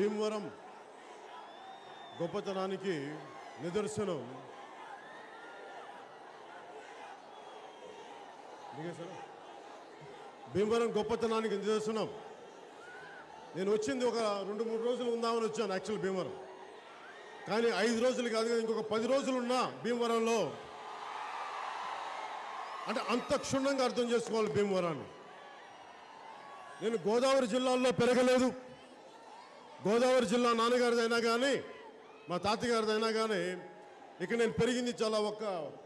భీమవరం గొప్పతనానికి నిదర్శనం భీమవరం గొప్పతనానికి నిదర్శనం నేను వచ్చింది ఒక 2-3 రోజులు ఉందామని వచ్చాను యాక్చువల్ భీమవరం. కానీ 5 రోజులు కాదు కదా, ఇంకొక 10 రోజులు ఉన్నా భీమవరంలో అంటే అంత క్షుణ్ణంగా అర్థం చేసుకోవాలి భీమవరాన్ని. నేను గోదావరి జిల్లాల్లో పెరగలేదు. గోదావరి జిల్లా నాన్నగారిదైనా కానీ మా తాతగారిదైనా కానీ ఇక్కడ నేను పెరిగింది చాలా ఒక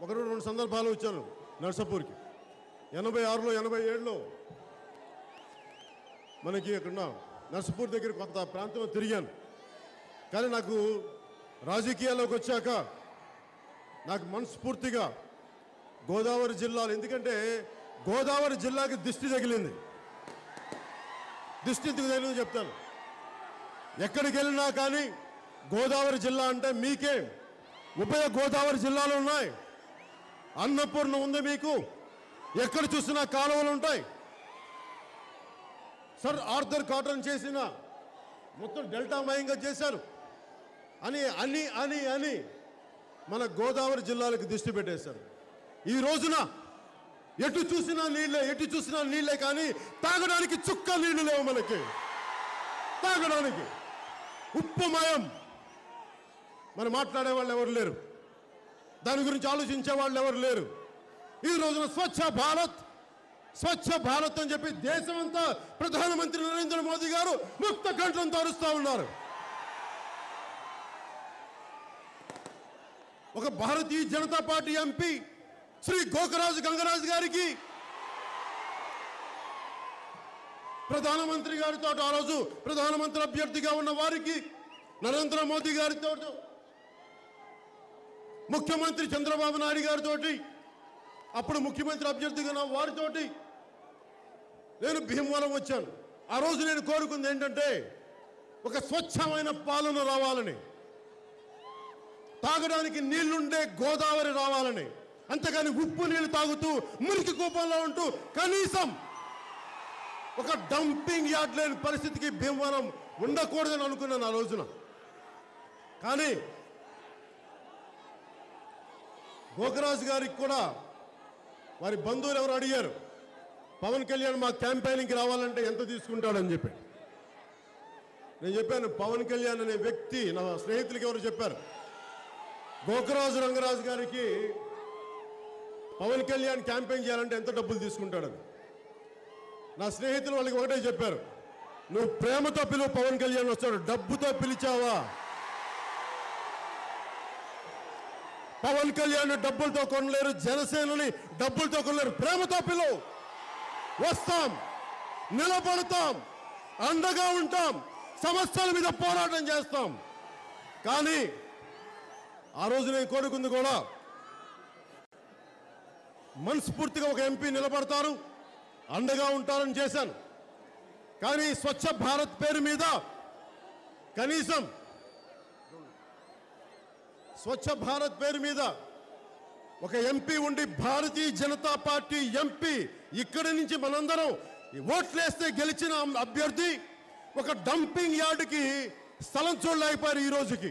2 సందర్భాలు వచ్చాను నర్సాపూర్కి. 86లో 87లో మనకి అక్కడ నర్సాపూర్ దగ్గర కొంత ప్రాంతంలో తిరిగాను. కానీ నాకు రాజకీయాల్లోకి వచ్చాక నాకు మనస్ఫూర్తిగా గోదావరి జిల్లాలు, ఎందుకంటే గోదావరి జిల్లాకి దిష్టి తగిలింది. దిష్టి ఎందుకు తగిలింది చెప్తాను. ఎక్కడికి వెళ్ళినా కానీ గోదావరి జిల్లా అంటే మీకే ఉభయ గోదావరి జిల్లాలు ఉన్నాయి. అన్నపూర్ణ ఉంది మీకు, ఎక్కడ చూసినా కాలువలు ఉంటాయి. సర్ ఆర్థర్ కాటన్ చేసిన మొత్తం డెల్టా మయంగా చేశారు అని అని అని అని మన గోదావరి జిల్లాలకు దిష్టి పెట్టేశారు. ఈ రోజున ఎటు చూసినా నీళ్ళే కానీ తాగడానికి చుక్క నీళ్లు లేవు మనకి. తాగడానికి ఉప్పుమయం. మనం మాట్లాడే వాళ్ళు ఎవరు లేరు, దాని గురించి ఆలోచించే వాళ్ళు ఎవరు లేరు. ఈ రోజున స్వచ్ఛ భారత్ అని చెప్పి దేశమంతా ప్రధానమంత్రి నరేంద్ర మోదీ గారు ముక్త కంఠంతో అరుస్తూ ఉన్నారు. ఒక భారతీయ జనతా పార్టీ ఎంపీ శ్రీ గోకరాజు గంగరాజు గారికి ప్రధానమంత్రి గారితో, ఆ రోజు ప్రధానమంత్రి అభ్యర్థిగా ఉన్న వారికి నరేంద్ర మోదీ గారితో, ముఖ్యమంత్రి చంద్రబాబు నాయుడు గారితో, అప్పుడు ముఖ్యమంత్రి అభ్యర్థిగా ఉన్న వారితోటి నేను భీమవరం వచ్చాను. ఆ రోజు నేను కోరుకుంది ఏంటంటే ఒక స్వచ్ఛమైన పాలన రావాలని, తాగడానికి నీళ్లుండే గోదావరి రావాలని. అంతేగాని ఉప్పు నీళ్లు తాగుతూ మురికి కూపంలో ఉంటూ కనీసం ఒక డంపింగ్ యార్డ్ లేని పరిస్థితికి భీమవరం ఉండకూడదని అనుకున్నాను ఆ రోజున. కానీ గోకరాజు గారికి కూడా వారి బంధువులు ఎవరు అడిగారు, పవన్ కళ్యాణ్ మా క్యాంపెయినింగ్కి రావాలంటే ఎంత తీసుకుంటాడని చెప్పి. నేను చెప్పాను, పవన్ కళ్యాణ్ అనే వ్యక్తి నా స్నేహితులకి ఎవరు చెప్పారు, గోకరాజు రంగరాజు గారికి పవన్ కళ్యాణ్ క్యాంపెయిన్ చేయాలంటే ఎంత డబ్బులు తీసుకుంటాడని. నా స్నేహితులు వాళ్ళకి ఒకటే చెప్పారు, నువ్వు ప్రేమతో పిలువు, పవన్ కళ్యాణ్ వస్తాడు. డబ్బుతో పిలిచావా? పవన్ కళ్యాణ్ డబ్బులతో కొనలేరు, జనసేనని డబ్బులతో కొనలేరు. ప్రేమతో పిలువు, వస్తాం, నిలబడతాం, అండగా ఉంటాం, సమస్యల మీద పోరాటం చేస్తాం. కానీ ఆ రోజు నేను కోరుకుంది కూడా మనస్ఫూర్తిగా ఒక ఎంపీ నిలబడతారు, అండగా ఉంటారని చేశాను. కానీ స్వచ్ఛ భారత్ పేరు మీద కనీసం స్వచ్ఛ భారత్ పేరు మీద ఒక ఎంపీ ఉండి, భారతీయ జనతా పార్టీ ఎంపీ, ఇక్కడి నుంచి మనందరం ఓట్లేస్తే గెలిచిన అభ్యర్థి ఒక డంపింగ్ యార్డుకి స్థలం చూడలేకపోయారు ఈ రోజుకి.